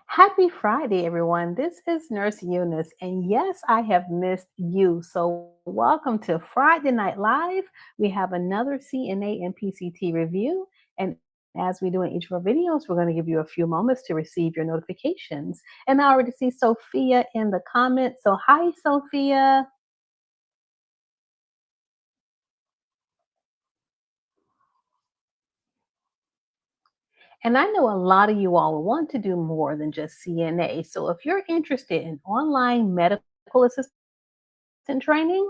Happy Friday, everyone. This is Nurse Eunice, and yes, I have missed you. So, welcome to Friday Night Live. We have another CNA and PCT review, and as we do in each of our videos, we're going to give you a few moments to receive your notifications. And I already see Sophia in the comments. So, hi, Sophia. And I know a lot of you all want to do more than just CNA. So, if you're interested in online medical assistant training,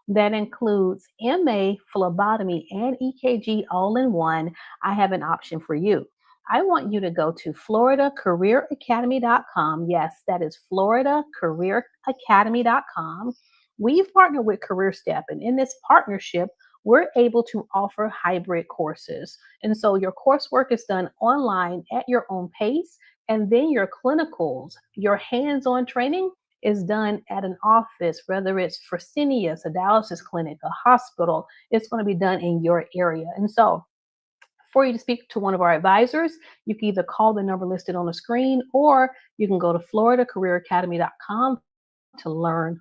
that includes MA, phlebotomy, and EKG all in one, I have an option for you. I want you to go to floridacareeracademy.com. Yes, that is floridacareeracademy.com. We've partnered with Career Step, and in this partnership, we're able to offer hybrid courses. And so your coursework is done online at your own pace, and then your clinicals, your hands on training, is done at an office, whether it's Fresenius, a dialysis clinic, a hospital, it's going to be done in your area. And so, for you to speak to one of our advisors, you can either call the number listed on the screen or you can go to floridacareeracademy.com to learn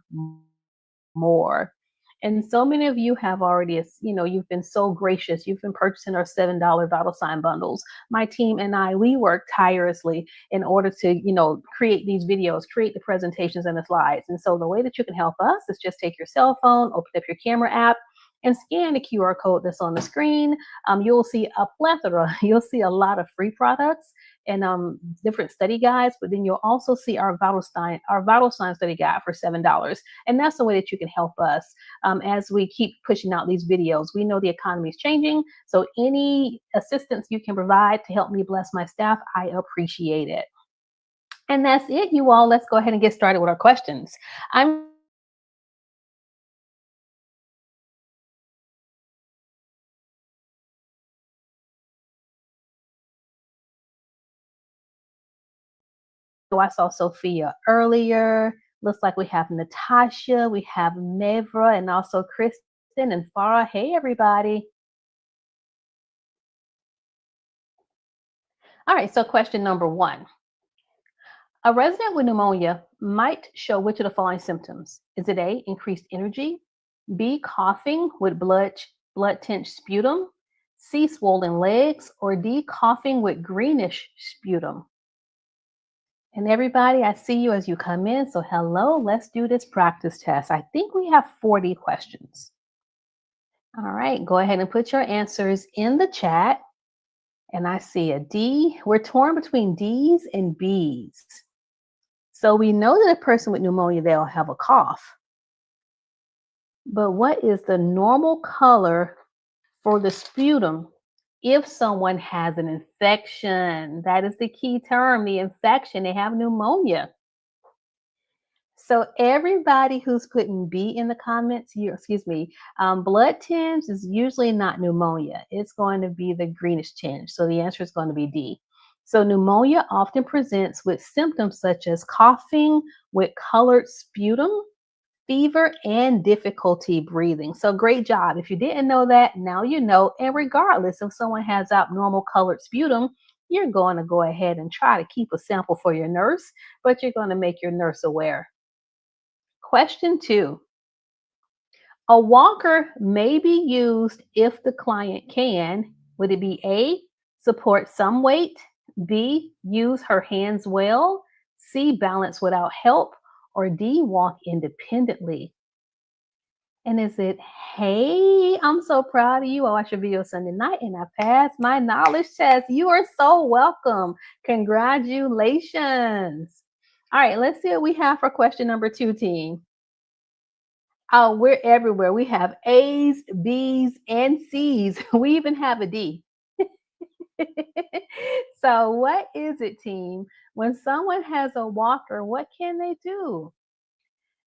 more. And so many of you have already, you've been so gracious. You've been purchasing our $7 vital sign bundles. My team and I, we work tirelessly in order to, create these videos, create the presentations and the slides. And so the way that you can help us is just take your cell phone, open up your camera app, and scan the QR code that's on the screen. You'll see a plethora. You'll see a lot of free products and different study guides, but then you'll also see our vital sign study guide for $7. And that's the way that you can help us as we keep pushing out these videos. We know the economy is changing, so any assistance you can provide to help me bless my staff, I appreciate it. And that's it, you all. Let's go ahead and get started with our questions. I'm I saw Sophia earlier. Looks like we have Natasha, we have Mevra, and also Kristen and Farah. Hey, everybody. All right, so question number one. A resident with pneumonia might show which of the following symptoms? Is it A, increased energy, B, coughing with blood tinged sputum, C, swollen legs, or D, coughing with greenish sputum? And everybody, I see you as you come in. So, hello, let's do this practice test. I think we have 40 questions. All right, go ahead and put your answers in the chat. And I see a D. We're torn between D's and B's. So we know that a person with pneumonia, they'll have a cough. But what is the normal color for the sputum if someone has an infection? That is the key term, the infection. They have pneumonia. So everybody who's putting B in the comments, blood tinge is usually not pneumonia. It's going to be the greenish tinge. So the answer is going to be D. So pneumonia often presents with symptoms such as coughing with colored sputum, fever, and difficulty breathing. So great job. If you didn't know that, now you know. And regardless if someone has abnormal colored sputum, you're going to go ahead and try to keep a sample for your nurse, but you're going to make your nurse aware. Question two. A walker may be used if the client can. Would it be A, support some weight, B, use her hands well, C, balance without help, or D, walk independently? And is it, hey, I'm so proud of you. I watched your video Sunday night and I passed my knowledge test. You are so welcome. Congratulations. All right, let's see what we have for question number two, team. Oh, we're everywhere. We have A's, B's, and C's. We even have a D. So, what is it, team? When someone has a walker, what can they do?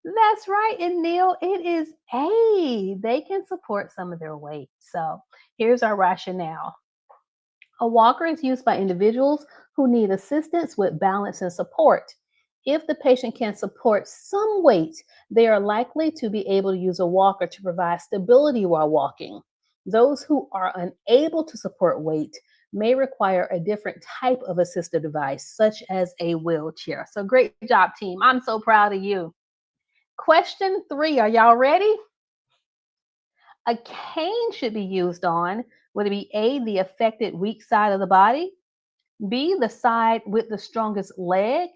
That's right, and Neil, it is A. They can support some of their weight. So, here's our rationale. A walker is used by individuals who need assistance with balance and support. If the patient can support some weight, they are likely to be able to use a walker to provide stability while walking. Those who are unable to support weight may require a different type of assistive device, such as a wheelchair. So great job, team. I'm so proud of you. Question 3, are y'all ready? A cane should be used on, would it be A, the affected weak side of the body, B, the side with the strongest leg,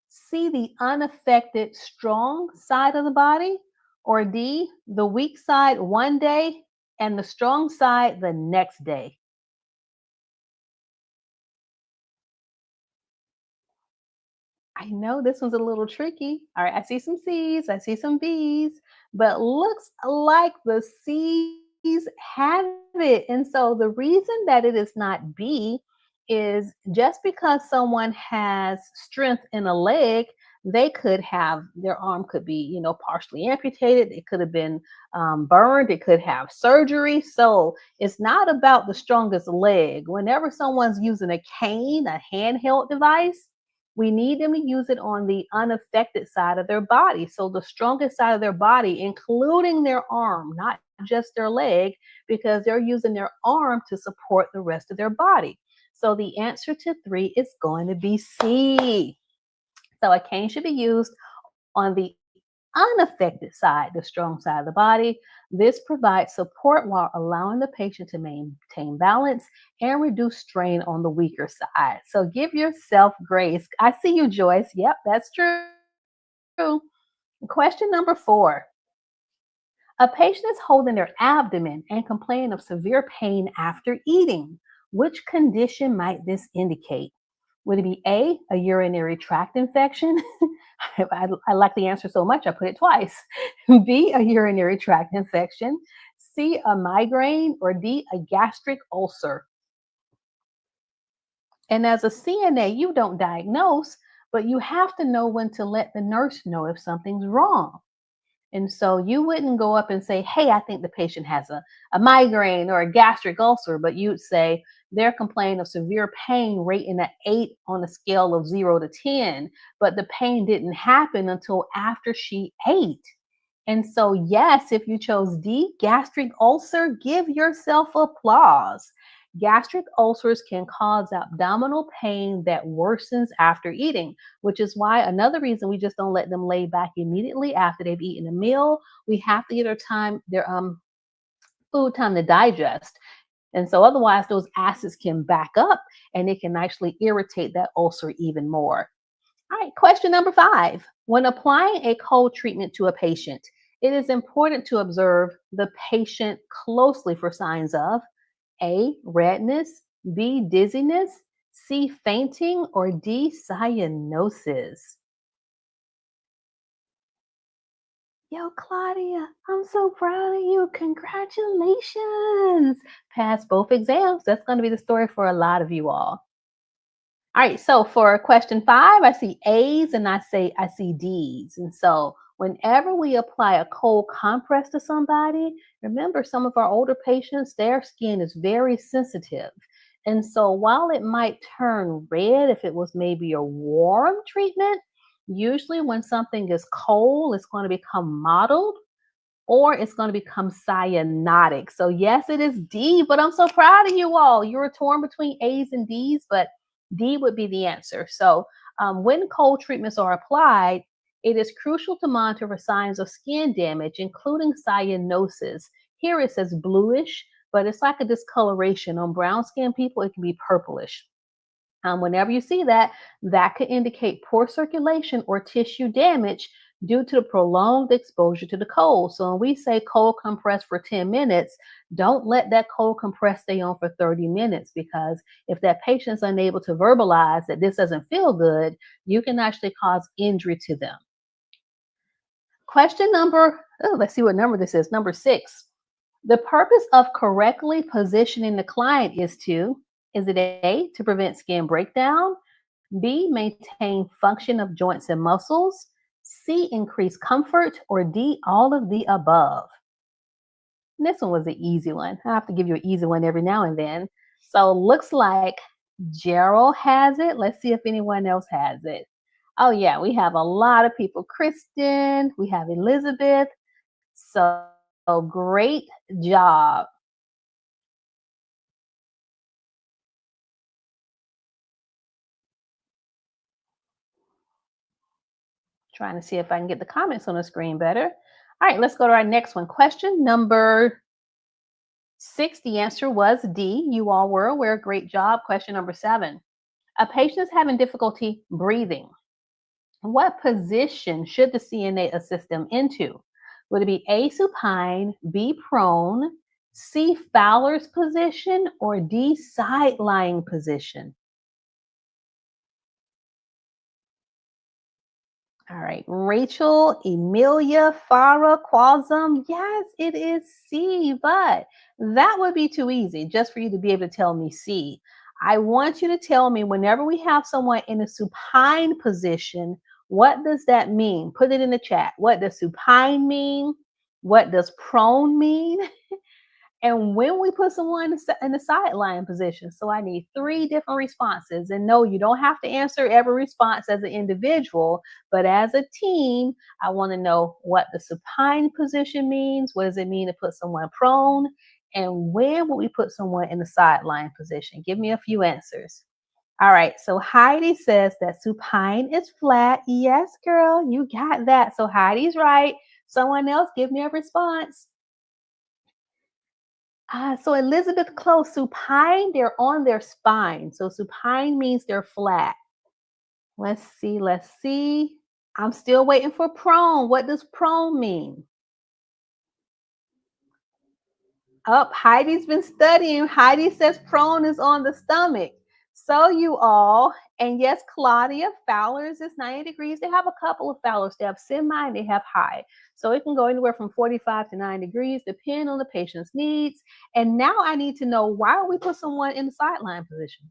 C, the unaffected strong side of the body, or D, the weak side one day and the strong side the next day? I know this one's a little tricky. All right, I see some C's, I see some B's, but looks like the C's have it. And so the reason that it is not B is just because someone has strength in a leg, they could have their arm could be, partially amputated. It could have been burned. It could have surgery. So it's not about the strongest leg. Whenever someone's using a cane, a handheld device, we need them to use it on the unaffected side of their body. So the strongest side of their body, including their arm, not just their leg, because they're using their arm to support the rest of their body. So the answer to 3 is going to be C. So a cane should be used on the unaffected side, the strong side of the body. This provides support while allowing the patient to maintain balance and reduce strain on the weaker side. So give yourself grace. I see you, Joyce. Yep, that's true. Question number 4. A patient is holding their abdomen and complaining of severe pain after eating. Which condition might this indicate? Would it be A, a urinary tract infection? I like the answer so much, I put it twice. B, a urinary tract infection. C, a migraine. Or D, a gastric ulcer. And as a CNA, you don't diagnose, but you have to know when to let the nurse know if something's wrong. And so you wouldn't go up and say, hey, I think the patient has a migraine or a gastric ulcer, but you'd say they're complaining of severe pain rating an 8 on a scale of 0 to 10, but the pain didn't happen until after she ate. And so, yes, if you chose D, gastric ulcer, give yourself applause. Gastric ulcers can cause abdominal pain that worsens after eating, which is why another reason we just don't let them lay back immediately after they've eaten a meal. We have to get their food time to digest. And so otherwise those acids can back up and it can actually irritate that ulcer even more. All right, question number 5. When applying a cold treatment to a patient, it is important to observe the patient closely for signs of A, redness, B, dizziness, C, fainting, or D, cyanosis. Yo, Claudia, I'm so proud of you. Congratulations. Passed both exams. That's going to be the story for a lot of you all. All right, so for question 5, I see A's and I see D's. And so whenever we apply a cold compress to somebody, remember some of our older patients, their skin is very sensitive. And so while it might turn red if it was maybe a warm treatment, usually when something is cold, it's going to become mottled or it's going to become cyanotic. So yes, it is D, but I'm so proud of you all. You were torn between A's and D's, but D would be the answer. So when cold treatments are applied, it is crucial to monitor for signs of skin damage, including cyanosis. Here it says bluish, but it's like a discoloration. On brown skin people, it can be purplish. Whenever you see that, that could indicate poor circulation or tissue damage due to the prolonged exposure to the cold. So when we say cold compress for 10 minutes, don't let that cold compress stay on for 30 minutes because if that patient's unable to verbalize that this doesn't feel good, you can actually cause injury to them. Question let's see what number this is, number 6. The purpose of correctly positioning the client is it A, to prevent skin breakdown, B, maintain function of joints and muscles, C, increase comfort, or D, all of the above? And this one was an easy one. I have to give you an easy one every now and then. So looks like Gerald has it. Let's see if anyone else has it. Oh yeah, we have a lot of people. Kristen, we have Elizabeth. So great job. Trying to see if I can get the comments on the screen better. All right, let's go to our next one. Question number 6. The answer was D. You all were aware. Great job. Question number 7. A patient is having difficulty breathing. What position should the CNA assist them into? Would it be A, supine, B, prone, C, Fowler's position, or D, side lying position? All right, Rachel, Emilia, Farah, Qualzum. Yes, it is C, but that would be too easy just for you to be able to tell me C. I want you to tell me whenever we have someone in a supine position, what does that mean? Put it in the chat. What does supine mean? What does prone mean? And when we put someone in the sideline position, so I need 3 different responses. And no, you don't have to answer every response as an individual, but as a team, I want to know what the supine position means. What does it mean to put someone prone? And when would we put someone in the sideline position? Give me a few answers. All right, so Heidi says that supine is flat. Yes, girl, you got that. So Heidi's right. Someone else, give me a response. So Elizabeth Close, supine, they're on their spine. So supine means they're flat. Let's see, let's see. I'm still waiting for prone. What does prone mean? Heidi's been studying. Heidi says prone is on the stomach. So you all, and yes, Claudia, Fowler's is 90 degrees. They have a couple of Fowlers. They have semi and they have high. So it can go anywhere from 45 to 90 degrees, depending on the patient's needs. And now I need to know, why would we put someone in the sideline position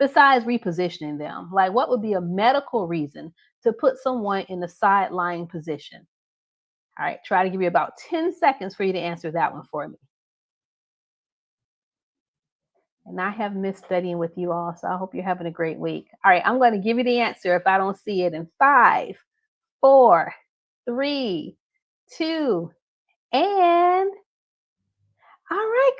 besides repositioning them? Like, what would be a medical reason to put someone in the sideline position? All right, try to give you about 10 seconds for you to answer that one for me. And I have missed studying with you all, so I hope you're having a great week. All right, I'm going to give you the answer if I don't see it in 5, 4, 3, 2, and all right,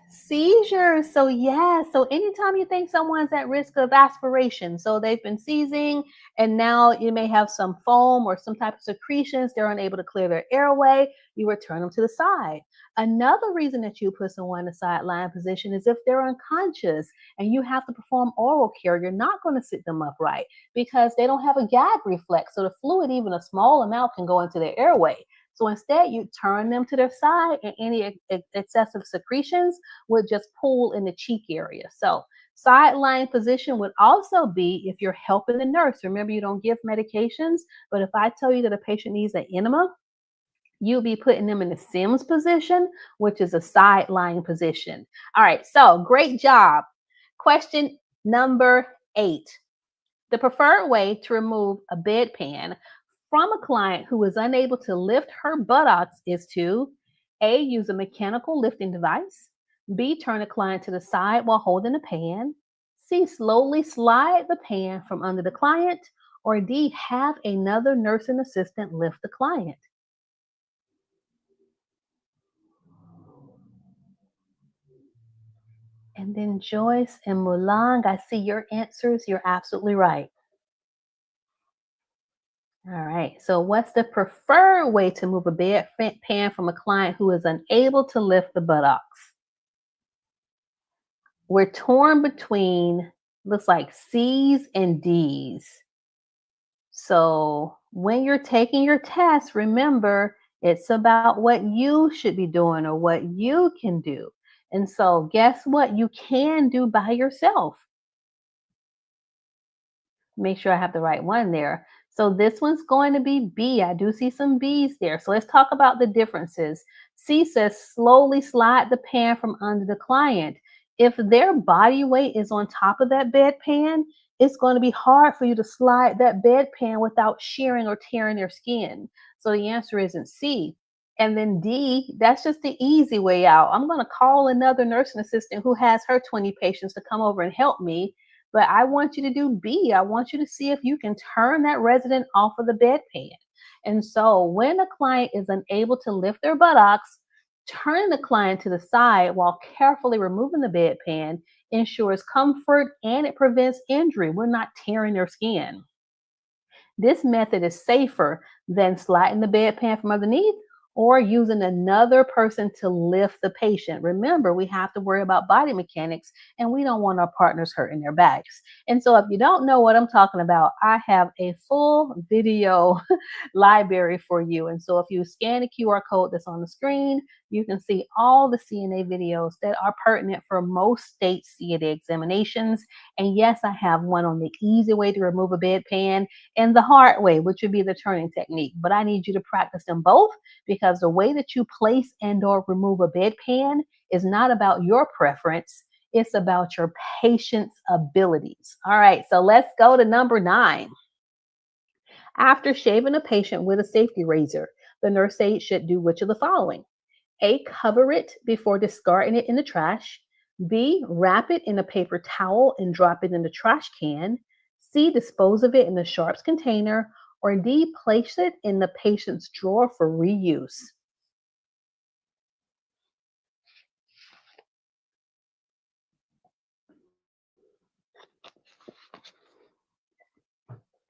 seizures. So yeah, so anytime you think someone's at risk of aspiration, so they've been seizing and now you may have some foam or some type of secretions, they're unable to clear their airway, you return them to the side. Another reason that you put someone in the sideline position is if they're unconscious and you have to perform oral care, you're not going to sit them upright because they don't have a gag reflex. So the fluid, even a small amount, can go into their airway. So instead, you turn them to their side, and any excessive secretions would just pool in the cheek area. So sideline position would also be if you're helping the nurse. Remember, you don't give medications, but if I tell you that a patient needs an enema, you'll be putting them in the Sims position, which is a sideline position. All right, so great job. Question number 8. The preferred way to remove a bedpan from a client who is unable to lift her buttocks is to A, use a mechanical lifting device, B, turn the client to the side while holding the pan, C, slowly slide the pan from under the client, or D, have another nursing assistant lift the client. And then Joyce and Mulang, I see your answers. You're absolutely right. All right. So, what's the preferred way to move a bedpan from a client who is unable to lift the buttocks? We're torn between, looks like C's and D's. So, when you're taking your test, remember it's about what you should be doing or what you can do. And so, guess what? You can do by yourself. Make sure I have the right one there. So this one's going to be B. I do see some B's there. So let's talk about the differences. C says slowly slide the pan from under the client. If their body weight is on top of that bedpan, it's going to be hard for you to slide that bedpan without shearing or tearing their skin. So the answer isn't C. And then D, that's just the easy way out. I'm going to call another nursing assistant who has her 20 patients to come over and help me, but I want you to do B. I want you to see if you can turn that resident off of the bedpan. And so when a client is unable to lift their buttocks, turning the client to the side while carefully removing the bedpan ensures comfort and it prevents injury. We're not tearing their skin. This method is safer than sliding the bedpan from underneath or using another person to lift the patient. Remember, we have to worry about body mechanics and we don't want our partners hurting their backs. And so, if you don't know what I'm talking about, I have a full video library for you. And so, if you scan the QR code that's on the screen, you can see all the CNA videos that are pertinent for most state CNA examinations. And yes, I have one on the easy way to remove a bedpan and the hard way, which would be the turning technique. But I need you to practice them both because the way that you place and or remove a bedpan is not about your preference. It's about your patient's abilities. All right, so let's go to number 9. After shaving a patient with a safety razor, the nurse aide should do which of the following? A, cover it before discarding it in the trash. B, wrap it in a paper towel and drop it in the trash can. C, dispose of it in the sharps container. Or D, place it in the patient's drawer for reuse.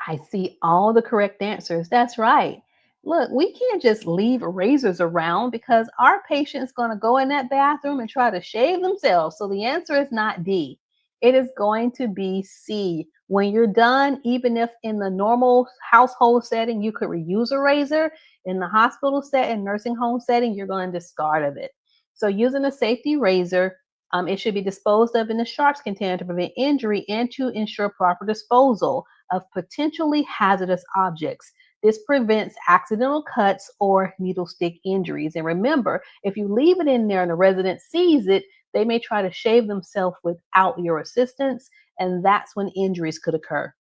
I see all the correct answers. That's right. Look, we can't just leave razors around because our patient's going to go in that bathroom and try to shave themselves. So the answer is not D. It is going to be C. When you're done, even if in the normal household setting you could reuse a razor, in the hospital setting, nursing home setting, you're going to discard of it. So using a safety razor, it should be disposed of in the sharps container to prevent injury and to ensure proper disposal of potentially hazardous objects. This prevents accidental cuts or needle stick injuries. And remember, if you leave it in there and the resident sees it, they may try to shave themselves without your assistance, and that's when injuries could occur.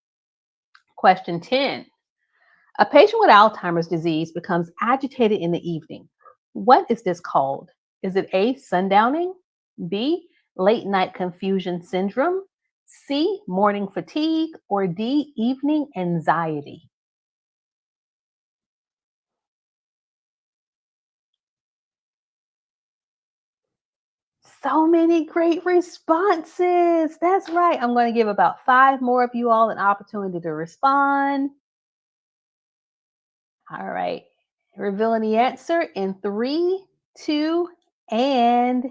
Question 10. A patient with Alzheimer's disease becomes agitated in the evening. What is this called? Is it A, sundowning, B, late night confusion syndrome, C, morning fatigue, or D, evening anxiety? So many great responses. That's right. I'm going to give about 5 more of you all an opportunity to respond. All right. Revealing the answer in 3, 2, and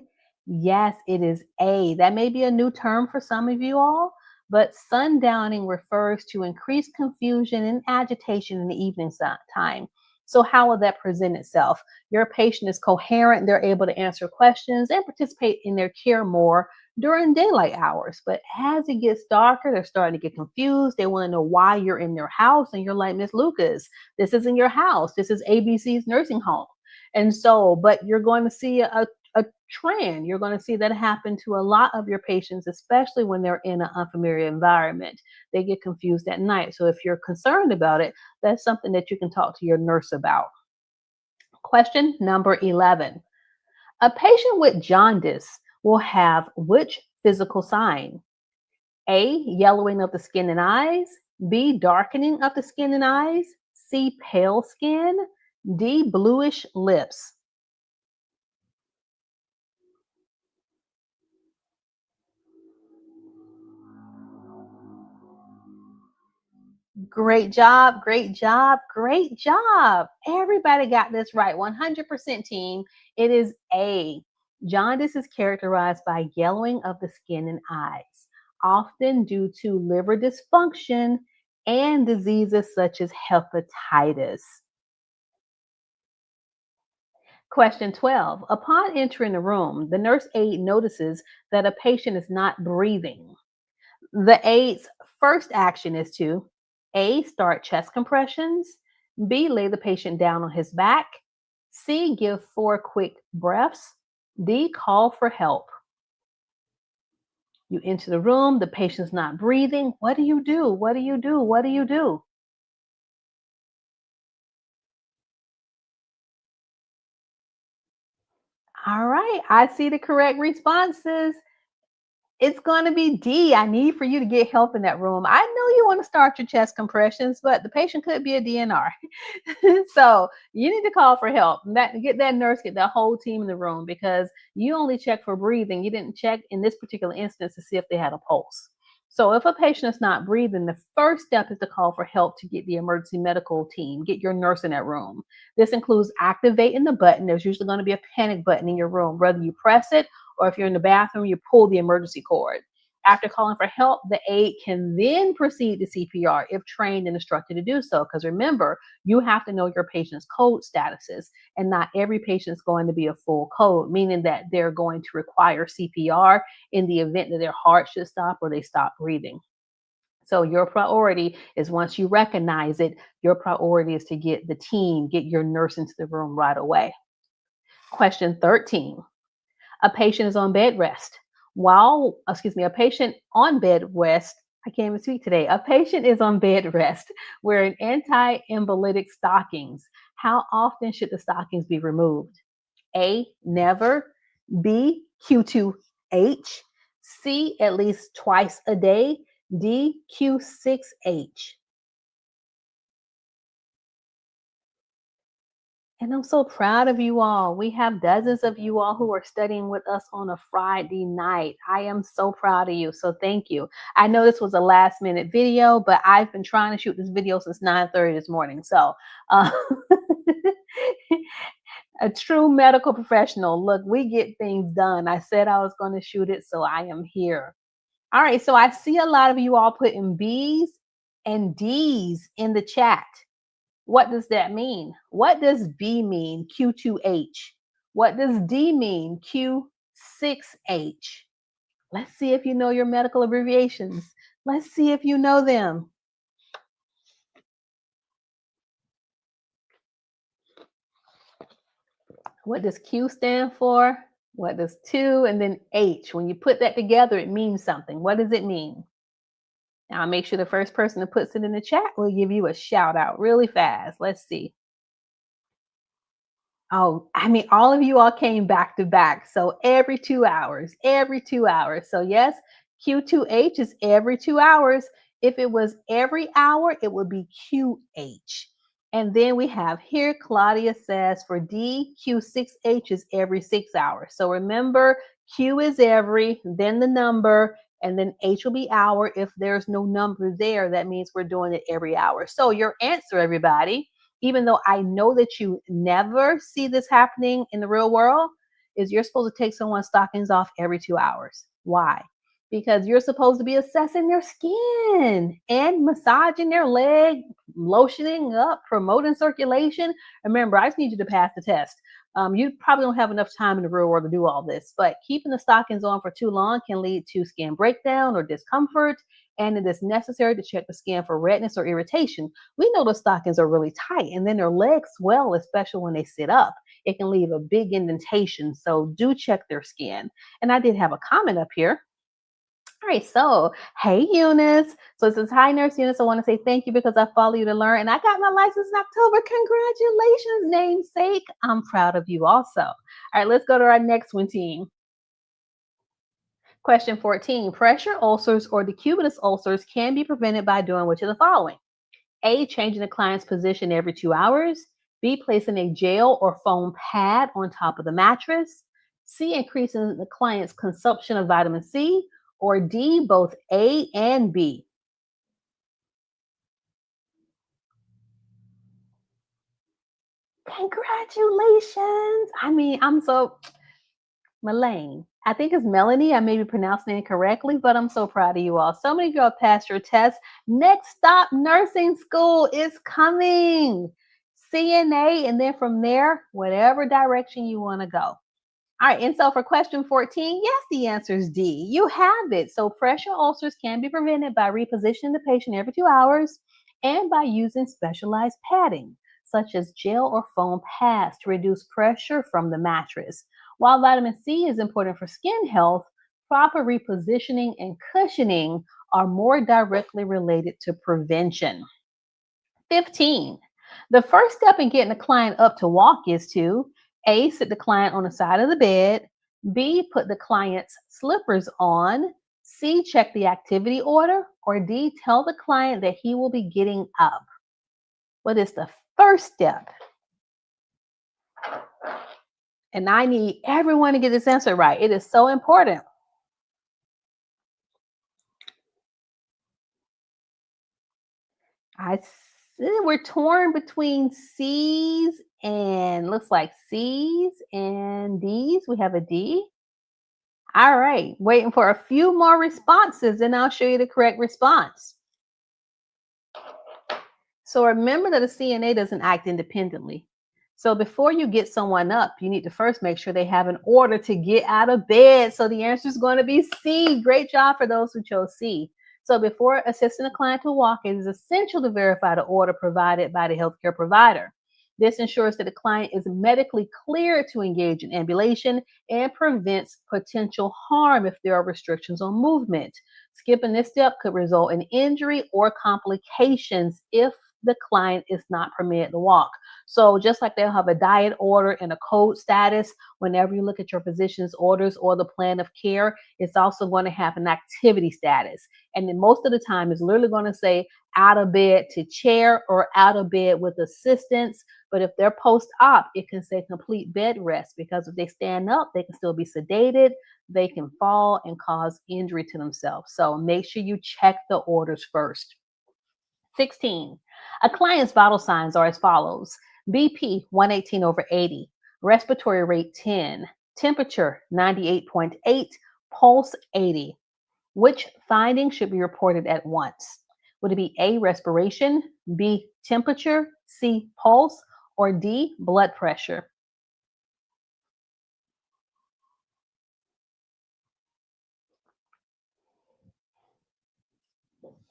yes, it is A. That may be a new term for some of you all, but sundowning refers to increased confusion and agitation in the evening time. So, how will that present itself? Your patient is coherent, they're able to answer questions and participate in their care more during daylight hours. But as it gets darker, they're starting to get confused. They want to know why you're in their house, and you're like, Miss Lucas, this isn't your house. This is ABC's nursing home. And so, but you're going to see a trend. You're going to see that happen to a lot of your patients, especially when they're in an unfamiliar environment. They get confused at night. So if you're concerned about it, that's something that you can talk to your nurse about. Question number 11. A patient with jaundice will have which physical sign? A, yellowing of the skin and eyes. B, darkening of the skin and eyes. C, pale skin. D, bluish lips. Great job, great job, great job. Everybody got this right. 100% team. It is A. Jaundice is characterized by yellowing of the skin and eyes, often due to liver dysfunction and diseases such as hepatitis. Question 12. Upon entering the room, the nurse aide notices that a patient is not breathing. The aide's first action is to A, start chest compressions, B, lay the patient down on his back, C, give 4 quick breaths, D, call for help. You enter the room, the patient's not breathing. What do you do? What do you do? What do you do? All right, I see the correct responses. It's gonna be D. I need for you to get help in that room. I know you want to start your chest compressions, but the patient could be a DNR. So you need to call for help. Get that nurse, get that whole team in the room because you only check for breathing. You didn't check in this particular instance to see if they had a pulse. So if a patient is not breathing, the first step is to call for help to get the emergency medical team, get your nurse in that room. This includes activating the button. There's usually going to be a panic button in your room. Whether you press it or if you're in the bathroom, you pull the emergency cord. After calling for help, the aide can then proceed to CPR if trained and instructed to do so. Because remember, you have to know your patient's code statuses, and not every patient is going to be a full code, meaning that they're going to require CPR in the event that their heart should stop or they stop breathing. So your priority is, once you recognize it, your priority is to get the team, get your nurse into the room right away. Question 13. A patient is on bed rest. A patient on bed rest, I can't even speak today. A patient is on bed rest wearing anti-embolytic stockings. How often should the stockings be removed? A, never. B, Q2H. C, at least twice a day. D, Q6H. And I'm so proud of you all. We have dozens of you all who are studying with us on a Friday night. I am so proud of you. So thank you. I know this was a last minute video, but I've been trying to shoot this video since 9:30 this morning. So uh, a true medical professional. Look, we get things done. I said I was going to shoot it, so I am here. All right. So I see a lot of you all putting B's and D's in the chat. What does that mean? What does B mean? Q2H. What does D mean? Q6H. Let's see if you know your medical abbreviations. Let's see if you know them. What does Q stand for? What does 2 and then H? When you put that together, it means something. What does it mean? Now, I'll make sure the first person that puts it in the chat will give you a shout out really fast. Let's see. Oh, I mean, all of you all came back to back. So every 2 hours, every 2 hours. So yes, Q2H is every 2 hours. If it was every hour, it would be QH. And then we have here, Claudia says for D, Q6H is every 6 hours. So remember, Q is every, then the number, and then H will be hour. If there's no number there, that means we're doing it every hour. So your answer, everybody, even though I know that you never see this happening in the real world, is you're supposed to take someone's stockings off every 2 hours. Why? Because you're supposed to be assessing their skin and massaging their leg, lotioning up, promoting circulation. Remember, I just need you to pass the test. You probably don't have enough time in the real world to do all this, but keeping the stockings on for too long can lead to skin breakdown or discomfort, and it is necessary to check the skin for redness or irritation. We know the stockings are really tight, and then their legs swell, especially when they sit up. It can leave a big indentation, so do check their skin. And I did have a comment up here. All right, so hey Eunice. So it says, hi Nurse Eunice. I want to say thank you because I follow you to learn, and I got my license in October. Congratulations, namesake. I'm proud of you also. All right, let's go to our next one, team. Question 14. Pressure ulcers or decubitus ulcers can be prevented by doing which of the following? A, changing the client's position every 2 hours. B, placing a gel or foam pad on top of the mattress. C, increasing the client's consumption of vitamin C. Or D, both A and B. Congratulations. I mean, I'm so Melaine. I think it's Melanie. I may be pronouncing it incorrectly, but I'm so proud of you all. So many of you all passed your test. Next stop, nursing school is coming. CNA, and then from there, whatever direction you want to go. All right, and so for question 14, yes, the answer is D. You have it. So pressure ulcers can be prevented by repositioning the patient every 2 hours and by using specialized padding, such as gel or foam pads to reduce pressure from the mattress. While vitamin C is important for skin health, proper repositioning and cushioning are more directly related to prevention. 15. The first step in getting the client up to walk is to A, sit the client on the side of the bed. B, put the client's slippers on. C, check the activity order. Or D, tell the client that he will be getting up. What is the first step? And I need everyone to get this answer right. It is so important. We're torn between C's and looks like C's and D's. We have a D. All right, waiting for a few more responses, and I'll show you the correct response. So remember that a CNA doesn't act independently. So before you get someone up, you need to first make sure they have an order to get out of bed. So the answer is going to be C. Great job for those who chose C. So before assisting a client to walk, it is essential to verify the order provided by the healthcare provider. This ensures that the client is medically cleared to engage in ambulation and prevents potential harm if there are restrictions on movement. Skipping this step could result in injury or complications if the client is not permitted to walk. So just like they'll have a diet order and a code status, whenever you look at your physician's orders or the plan of care, it's also going to have an activity status. And then most of the time it's literally going to say out of bed to chair or out of bed with assistance. But if they're post-op, it can say complete bed rest because if they stand up, they can still be sedated, they can fall and cause injury to themselves. So make sure you check the orders first. 16. A client's vital signs are as follows: BP 118 over 80, respiratory rate 10, temperature 98.8, pulse 80. Which finding should be reported at once? Would it be A, respiration, B, temperature, C, pulse, or D, blood pressure?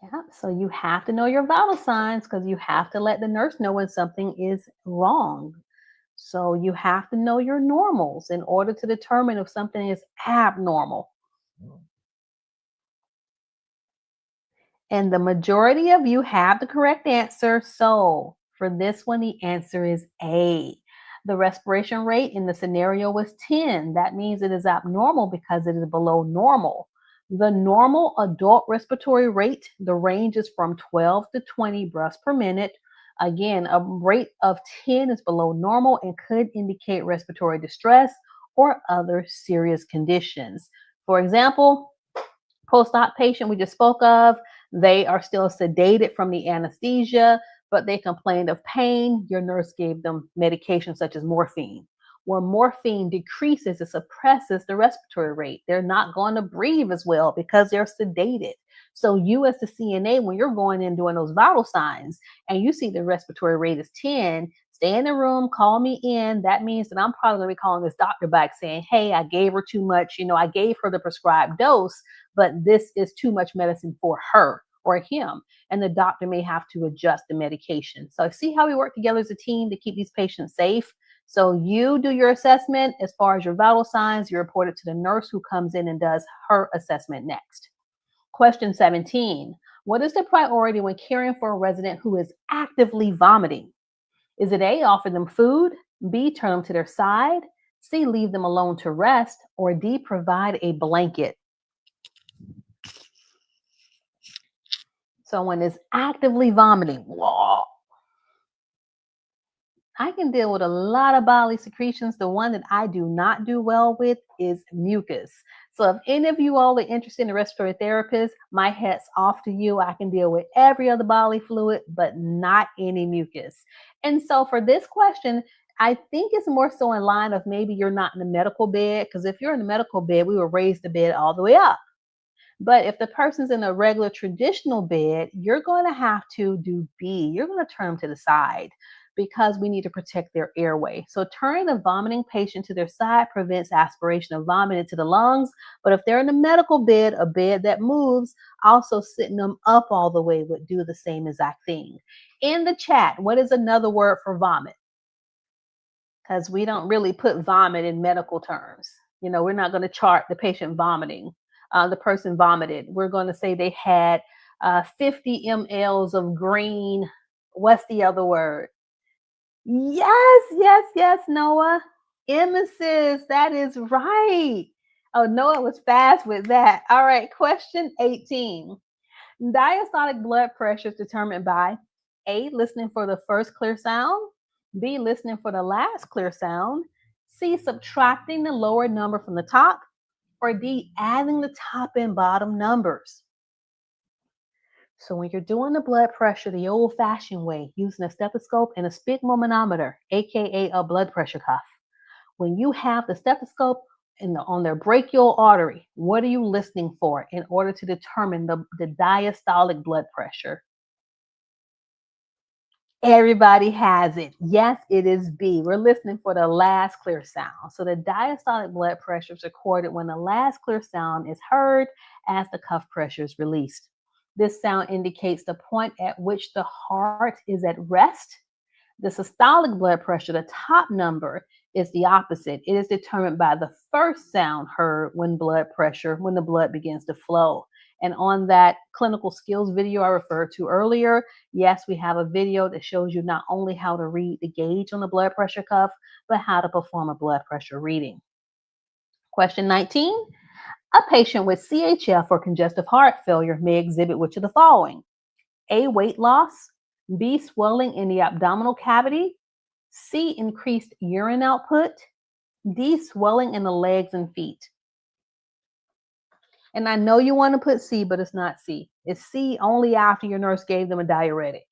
Yeah, so you have to know your vital signs because you have to let the nurse know when something is wrong. So you have to know your normals in order to determine if something is abnormal. And the majority of you have the correct answer. So for this one, the answer is A. The respiration rate in the scenario was 10. That means it is abnormal because it is below normal. The normal adult respiratory rate, the range is from 12 to 20 breaths per minute. Again, a rate of 10 is below normal and could indicate respiratory distress or other serious conditions. For example, post-op patient we just spoke of, they are still sedated from the anesthesia, but they complained of pain. Your nurse gave them medication such as morphine. Where morphine decreases, it suppresses the respiratory rate. They're not going to breathe as well because they're sedated. So, you as the CNA, when you're going in doing those vital signs and you see the respiratory rate is 10, stay in the room, call me in. That means that I'm probably going to be calling this doctor back saying, hey, I gave her too much. I gave her the prescribed dose, but this is too much medicine for her or him. And the doctor may have to adjust the medication. So see how we work together as a team to keep these patients safe. So you do your assessment as far as your vital signs, you report it to the nurse who comes in and does her assessment next. Question 17. What is the priority when caring for a resident who is actively vomiting? Is it A, offer them food, B, turn them to their side, C, leave them alone to rest, or D, provide a blanket? Someone is actively vomiting. Whoa. I can deal with a lot of bodily secretions. The one that I do not do well with is mucus. So if any of you all are interested in a respiratory therapist, my hat's off to you. I can deal with every other bodily fluid, but not any mucus. And so for this question, I think it's more so in line of maybe you're not in the medical bed, because if you're in the medical bed, we will raise the bed all the way up. But if the person's in a regular traditional bed, you're going to have to do B. You're going to turn them to the side because we need to protect their airway. So turning the vomiting patient to their side prevents aspiration of vomit into the lungs. But if they're in a medical bed, a bed that moves, also sitting them up all the way would do the same exact thing. In the chat, what is another word for vomit? Because we don't really put vomit in medical terms. We're not going to chart the patient vomiting. The person vomited. We're going to say they had 50 mLs of green. What's the other word? Yes, yes, yes, Noah. Emesis. That is right. Oh, Noah was fast with that. All right, question 18. Diastolic blood pressure is determined by A, listening for the first clear sound, B, listening for the last clear sound, C, subtracting the lower number from the top, or D, adding the top and bottom numbers. So when you're doing the blood pressure the old-fashioned way, using a stethoscope and a sphygmomanometer, aka a blood pressure cuff, when you have the stethoscope on their brachial artery, what are you listening for in order to determine the diastolic blood pressure? Everybody has it. Yes, it is B. We're listening for the last clear sound. So the diastolic blood pressure is recorded when the last clear sound is heard as the cuff pressure is released. This sound indicates the point at which the heart is at rest. The systolic blood pressure, the top number, is the opposite. It is determined by the first sound heard when the blood begins to flow. And on that clinical skills video I referred to earlier, yes, we have a video that shows you not only how to read the gauge on the blood pressure cuff, but how to perform a blood pressure reading. Question 19. A patient with CHF or congestive heart failure may exhibit which of the following? A, weight loss, B, swelling in the abdominal cavity, C, increased urine output, D, swelling in the legs and feet. And I know you want to put C, but it's not C. It's C only after your nurse gave them a diuretic.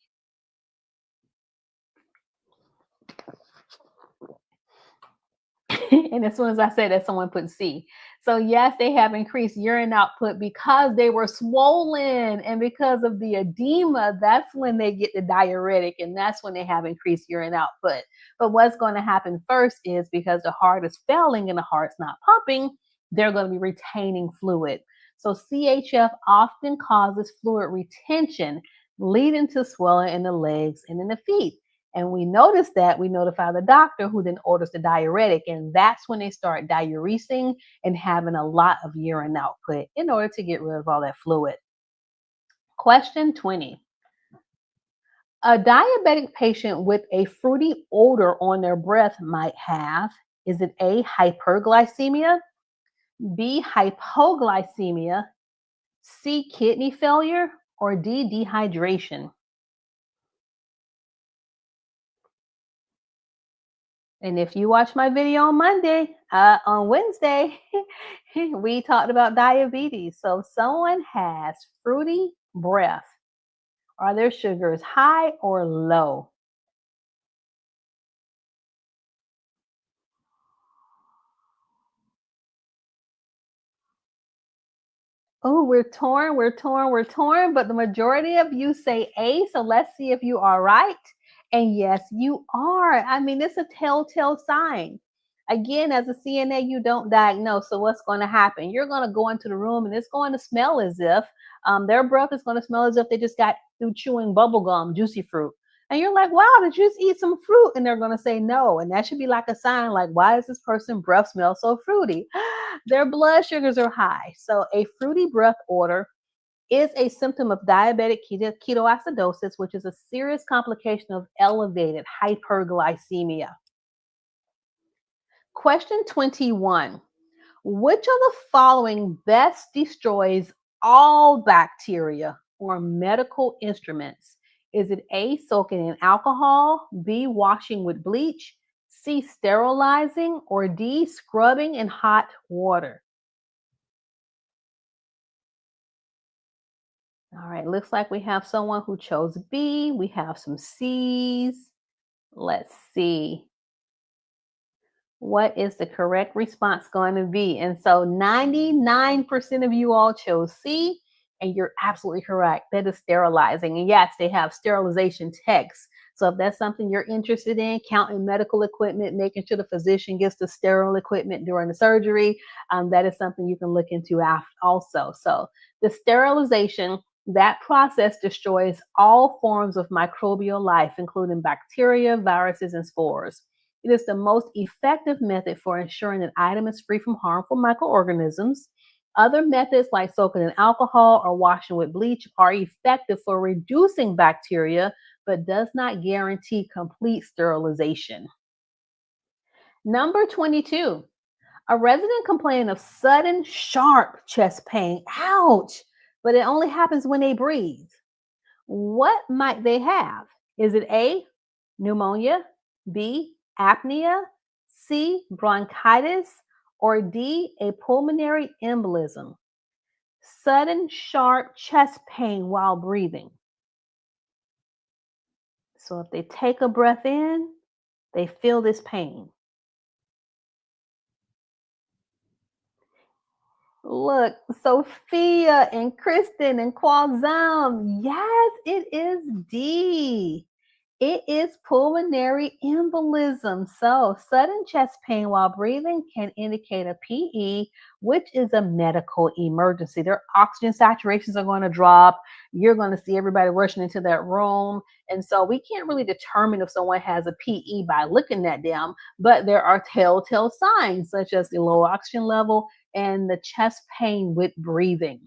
And as soon as I say that, someone put C. So yes, they have increased urine output because they were swollen, and because of the edema, that's when they get the diuretic, and that's when they have increased urine output. But what's going to happen first is, because the heart is failing and the heart's not pumping, they're going to be retaining fluid. So CHF often causes fluid retention, leading to swelling in the legs and in the feet. And we notice that, we notify the doctor, who then orders the diuretic. And that's when they start diuresing and having a lot of urine output in order to get rid of all that fluid. Question 20. A diabetic patient with a fruity odor on their breath might have, is it A, hyperglycemia, B, hypoglycemia, C, kidney failure, or D, dehydration? And if you watch my video on Wednesday, we talked about diabetes. So if someone has fruity breath, are their sugars high or low? Oh, we're torn, but the majority of you say A, so let's see if you are right. And yes, you are. I mean, it's a telltale sign. Again, as a CNA, you don't diagnose. So what's going to happen? You're going to go into the room and it's going to smell as if their breath is going to smell as if they just got through chewing bubble gum, juicy fruit. And you're like, wow, did you just eat some fruit? And they're going to say no. And that should be like a sign, like, why does this person breath smell so fruity? Their blood sugars are high. So a fruity breath odor is a symptom of diabetic ketoacidosis, which is a serious complication of elevated hyperglycemia. Question 21. Which of the following best destroys all bacteria or medical instruments? Is it A, soaking in alcohol, B, washing with bleach, C, sterilizing, or D, scrubbing in hot water? All right, looks like we have someone who chose B. We have some C's. Let's see. What is the correct response going to be? And so 99% of you all chose C, and you're absolutely correct. That is sterilizing. And yes, they have sterilization techs. So if that's something you're interested in, counting medical equipment, making sure the physician gets the sterile equipment during the surgery, that is something you can look into after also. So the sterilization, that process destroys all forms of microbial life, including bacteria, viruses, and spores. It is the most effective method for ensuring an item is free from harmful microorganisms. Other methods like soaking in alcohol or washing with bleach are effective for reducing bacteria, but does not guarantee complete sterilization. Number 22. A resident complained of sudden sharp chest pain. Ouch! But it only happens when they breathe. What might they have? Is it A, pneumonia, B, apnea, C, bronchitis, or D, a pulmonary embolism? Sudden, sharp chest pain while breathing. So if they take a breath in, they feel this pain. Look, Sophia and Kristen and Qualzam. Yes, it is D. It is pulmonary embolism. So, sudden chest pain while breathing can indicate a PE, which is a medical emergency. Their oxygen saturations are going to drop. You're going to see everybody rushing into that room. And so, we can't really determine if someone has a PE by looking at them, but there are telltale signs such as the low oxygen level and the chest pain with breathing.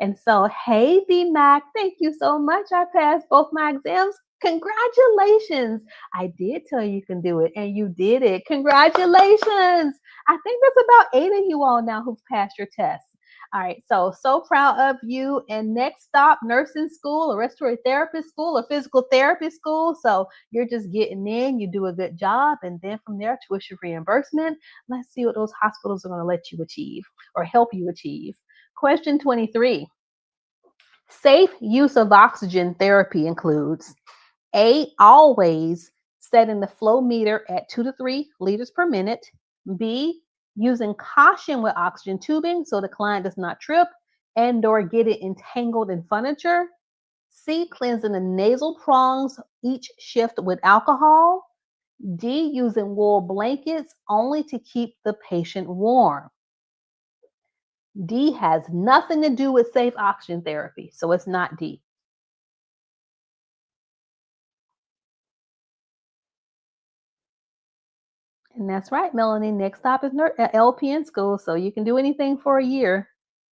And so, hey, BMAC, thank you so much. I passed both my exams. Congratulations. I did tell you can do it, and you did it. Congratulations. I think there's about 8 of you all now who've passed your test. All right, so proud of you. And next stop, nursing school or respiratory therapist school or physical therapy school. So you're just getting in, you do a good job, and then from there, tuition reimbursement. Let's see what those hospitals are going to let you achieve or help you achieve. Question 23. Safe use of oxygen therapy includes A, always setting the flow meter at 2 to 3 liters per minute. B, using caution with oxygen tubing so the client does not trip and or get it entangled in furniture. C, cleansing the nasal prongs each shift with alcohol. D, using wool blankets only to keep the patient warm. D has nothing to do with safe oxygen therapy, so it's not D. And that's right, Melanie. Next stop is LPN school, so you can do anything for a year.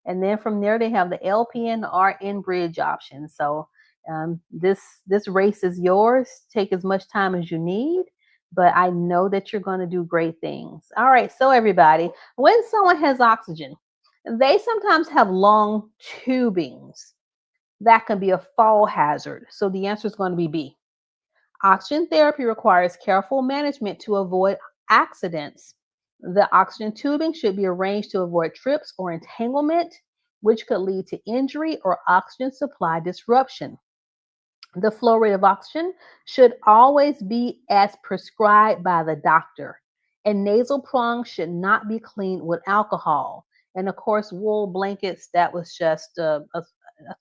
And then from there, they have the LPN RN bridge option. So this race is yours. Take as much time as you need, but I know that you're going to do great things. All right, so everybody, when someone has oxygen, they sometimes have long tubings. That can be a fall hazard. So the answer is going to be B. Oxygen therapy requires careful management to avoid accidents. The oxygen tubing should be arranged to avoid trips or entanglement, which could lead to injury or oxygen supply disruption. The flow rate of oxygen should always be as prescribed by the doctor, and nasal prongs should not be cleaned with alcohol. And of course, wool blankets, that was just a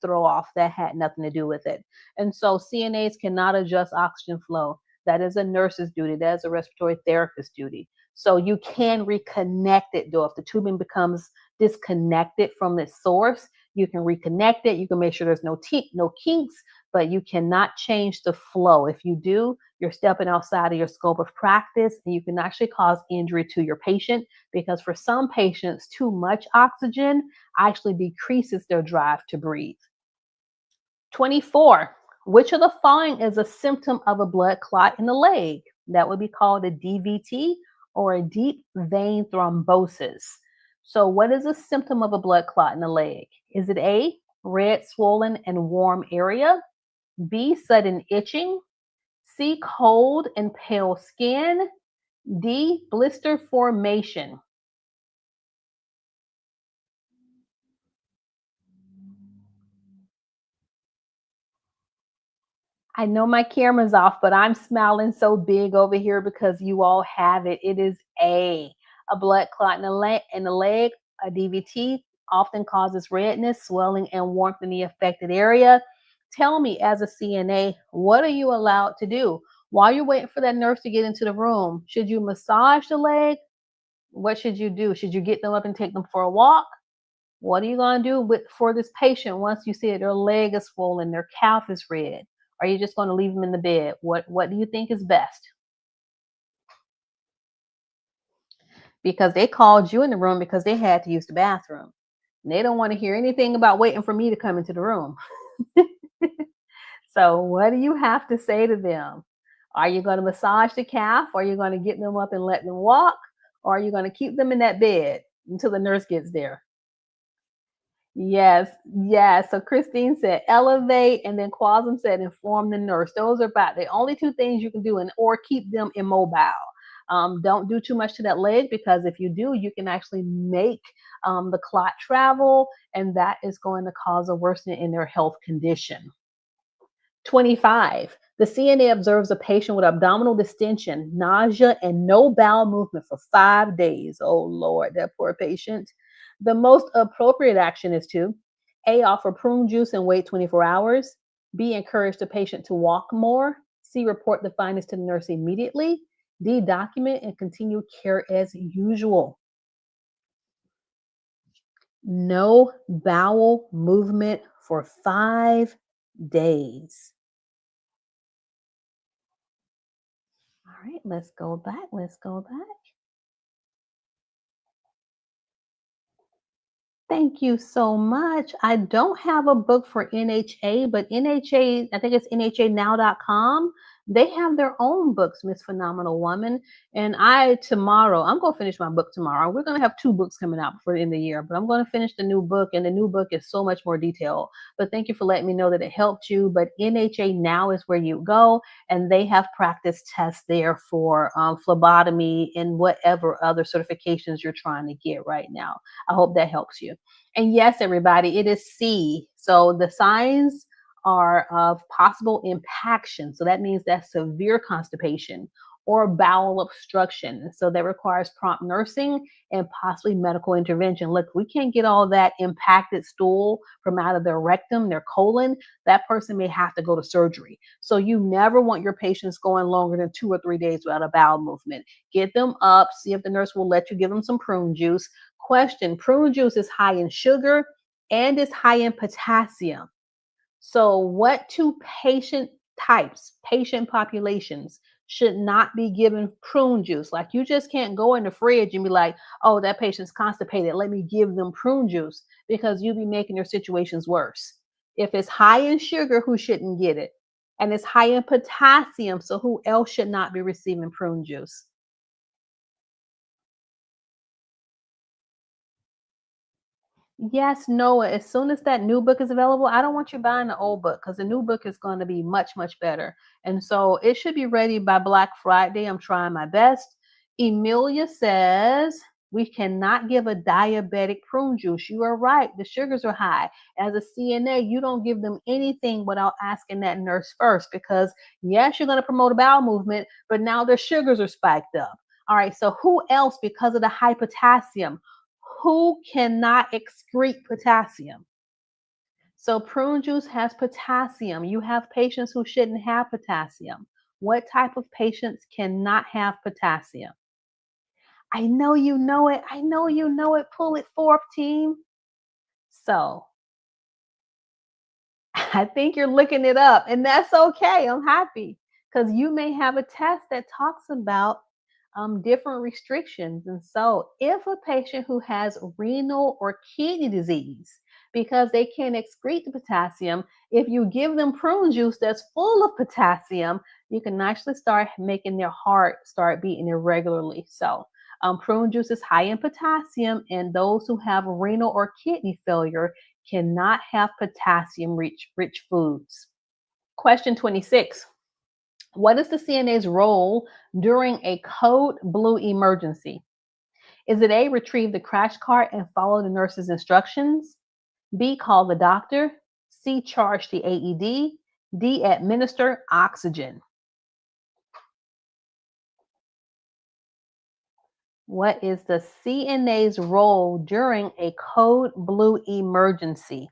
throw off that had nothing to do with it. And so CNAs cannot adjust oxygen flow. That is a nurse's duty, that is a respiratory therapist duty. So you can reconnect it though. If the tubing becomes disconnected from its source, you can reconnect it. You can make sure there's no kinks, but you cannot change the flow. If you do, you're stepping outside of your scope of practice and you can actually cause injury to your patient because for some patients, too much oxygen actually decreases their drive to breathe. 24. Which of the following is a symptom of a blood clot in the leg? That would be called a DVT or a deep vein thrombosis. So, what is a symptom of a blood clot in the leg? Is it A, red, swollen, and warm area? B, sudden itching? C, cold and pale skin? D, blister formation? I know my camera's off, but I'm smiling so big over here because you all have it. It is a blood clot in the leg, a DVT often causes redness, swelling, and warmth in the affected area. Tell me, as a CNA, what are you allowed to do? While you're waiting for that nurse to get into the room, should you massage the leg? What should you do? Should you get them up and take them for a walk? What are you going to do for this patient once you see that their leg is swollen, their calf is red? Are you just going to leave them in the bed? What do you think is best? Because they called you in the room because they had to use the bathroom. And they don't want to hear anything about waiting for me to come into the room. So what do you have to say to them? Are you going to massage the calf? Are you going to get them up and let them walk? Or are you going to keep them in that bed until the nurse gets there? Yes, yes. So Christine said elevate, and then Quasum said inform the nurse. Those are about the only two things you can do, and or keep them immobile. Don't do too much to that leg, because if you do, you can actually make the clot travel, and that is going to cause a worsening in their health condition. 25. The CNA observes a patient with abdominal distension, nausea, and no bowel movement for 5 days. Oh, Lord, that poor patient. The most appropriate action is to A, offer prune juice and wait 24 hours. B, encourage the patient to walk more. C, report the findings to the nurse immediately. D, document and continue care as usual. No bowel movement for 5 days. All right, let's go back. Let's go back. Thank you so much. I don't have a book for NHA, but NHA, I think it's NHAnow.com. They have their own books, Miss Phenomenal Woman. And tomorrow, I'm going to finish my book tomorrow. We're going to have two books coming out before the end of the year, but I'm going to finish the new book, and the new book is so much more detailed. But thank you for letting me know that it helped you. But NHA Now is where you go, and they have practice tests there for phlebotomy and whatever other certifications you're trying to get right now. I hope that helps you. And yes, everybody, it is C. So the signs are of possible impaction. So that means that's severe constipation or bowel obstruction. So that requires prompt nursing and possibly medical intervention. Look, we can't get all that impacted stool from out of their rectum, their colon. That person may have to go to surgery. So you never want your patients going longer than 2 or 3 days without a bowel movement. Get them up, see if the nurse will let you give them some prune juice. Question: prune juice is high in sugar and it's high in potassium. So, what two patient types, patient populations should not be given prune juice? Like, you just can't go in the fridge and be like, oh, that patient's constipated, let me give them prune juice, because you'll be making their situations worse. If it's high in sugar, who shouldn't get it? And it's high in potassium, so who else should not be receiving prune juice? Yes, Noah, as soon as that new book is available, I don't want you buying the old book, because the new book is going to be much, much better. And so it should be ready by Black Friday. I'm trying my best. Emilia says we cannot give a diabetic prune juice. You are right. The sugars are high. As a CNA, you don't give them anything without asking that nurse first, because yes, you're going to promote a bowel movement, but now their sugars are spiked up. All right. So who else, because of the high potassium? Who cannot excrete potassium? So prune juice has potassium. You have patients who shouldn't have potassium. What type of patients cannot have potassium? I know you know it. I know you know it. Pull it forth, team. So I think you're looking it up, and that's okay. I'm happy, because you may have a test that talks about different restrictions. And so, if a patient who has renal or kidney disease, because they can't excrete the potassium, if you give them prune juice that's full of potassium, you can actually start making their heart start beating irregularly. So, prune juice is high in potassium, and those who have renal or kidney failure cannot have potassium rich foods. Question 26. What is the CNA's role during a code blue emergency? Is it A, retrieve the crash cart and follow the nurse's instructions? B, call the doctor? C, charge the AED? D, administer oxygen? What is the CNA's role during a code blue emergency?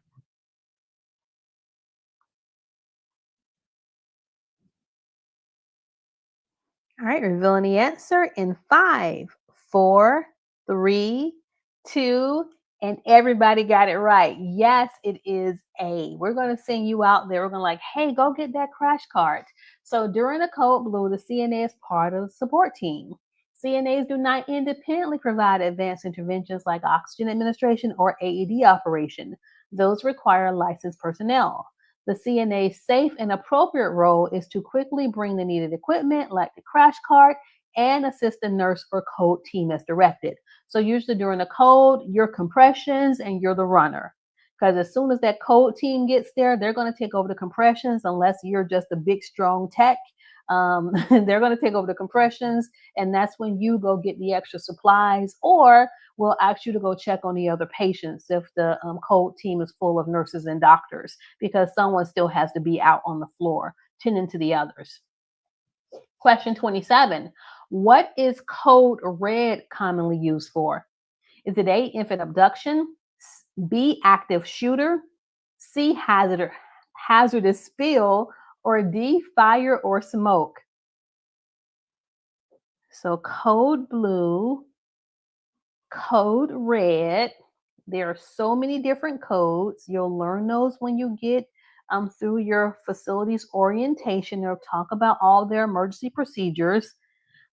All right, revealing the answer in 5, 4, 3, 2, and everybody got it right. Yes, it is A. We're going to send you out there. We're going to like, hey, go get that crash cart. So during the code blue, the CNA is part of the support team. CNAs do not independently provide advanced interventions like oxygen administration or AED operation. Those require licensed personnel. The CNA's safe and appropriate role is to quickly bring the needed equipment like the crash cart and assist the nurse or code team as directed. So usually during the code, you're compressions and you're the runner. Because as soon as that code team gets there, they're going to take over the compressions unless you're just a big, strong tech. They're going to take over the compressions, and that's when you go get the extra supplies, or we'll ask you to go check on the other patients if the code team is full of nurses and doctors, because someone still has to be out on the floor tending to the others. Question 27. What is code red commonly used for? Is it A, infant abduction, B, active shooter, C, hazardous spill, or D, fire or smoke? So code blue, code red. There are so many different codes. You'll learn those when you get through your facilities orientation. They'll talk about all their emergency procedures.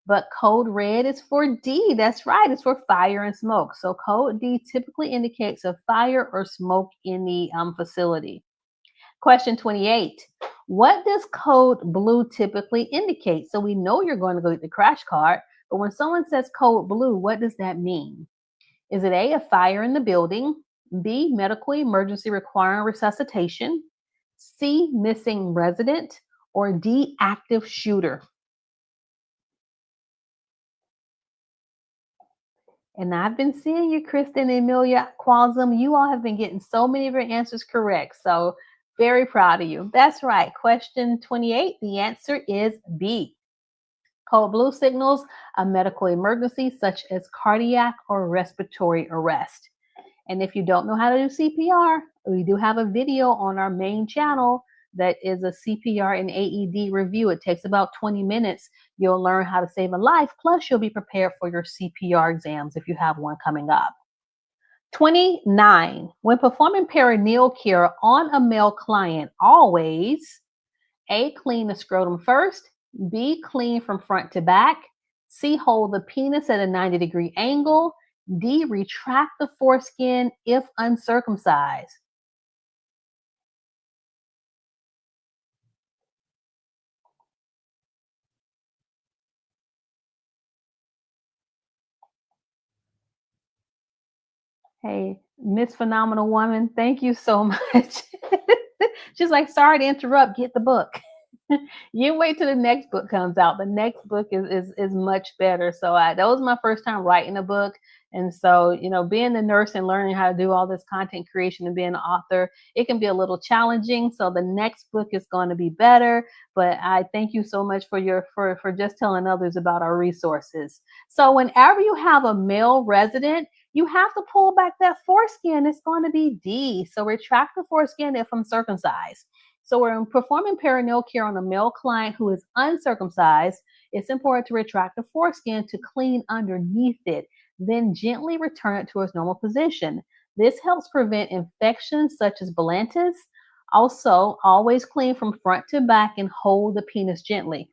But code red is for D. That's right. It's for fire and smoke. So code D typically indicates a fire or smoke in the facility. Question 28. What does code blue typically indicate? So we know you're going to go get the crash cart, but when someone says code blue, what does that mean? Is it A, a fire in the building, B, medical emergency requiring resuscitation, C, missing resident, or D, active shooter? And I've been seeing you, Kristen and Amelia Qualzum. You all have been getting so many of your answers correct. So very proud of you. That's right. Question 28. The answer is B. Code blue signals a medical emergency such as cardiac or respiratory arrest. And if you don't know how to do CPR, we do have a video on our main channel that is a CPR and AED review. It takes about 20 minutes. You'll learn how to save a life, plus you'll be prepared for your CPR exams if you have one coming up. 29. When performing perineal care on a male client, always A, clean the scrotum first, B, clean from front to back, C, hold the penis at a 90-degree angle, D, retract the foreskin if uncircumcised. Hey, Miss Phenomenal Woman, thank you so much. She's like, sorry to interrupt, get the book. You wait till the next book comes out. The next book is much better. So that was my first time writing a book. And so, being the nurse and learning how to do all this content creation and being an author, it can be a little challenging. So the next book is going to be better. But I thank you so much for just telling others about our resources. So whenever you have a male resident, you have to pull back that foreskin. It's going to be D. So retract the foreskin if I'm circumcised. So we're performing perineal care on a male client who is uncircumcised. It's important to retract the foreskin to clean underneath it, then gently return it to its normal position. This helps prevent infections such as Blantis. Also, always clean from front to back and hold the penis gently.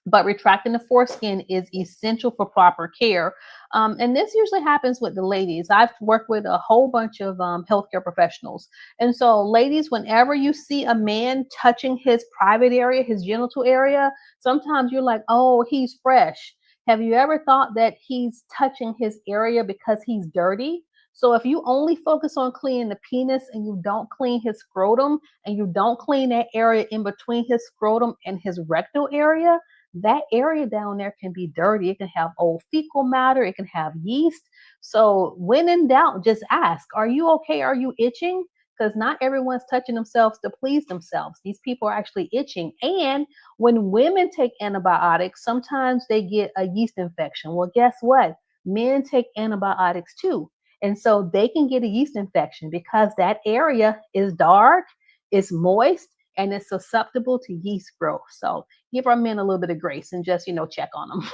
But retracting the foreskin is essential for proper care. And this usually happens with the ladies. I've worked with a whole bunch of healthcare professionals. And so, ladies, whenever you see a man touching his private area, his genital area, sometimes you're like, oh, he's fresh. Have you ever thought that he's touching his area because he's dirty? So if you only focus on cleaning the penis and you don't clean his scrotum and you don't clean that area in between his scrotum and his rectal area, that area down there can be dirty. It can have old fecal matter. It can have yeast. So when in doubt, just ask, are you okay? Are you itching? Because not everyone's touching themselves to please themselves. These people are actually itching. And when women take antibiotics, sometimes they get a yeast infection. Well, guess what? Men take antibiotics too. And so they can get a yeast infection because that area is dark, it's moist, and it's susceptible to yeast growth. So give our men a little bit of grace and just, check on them.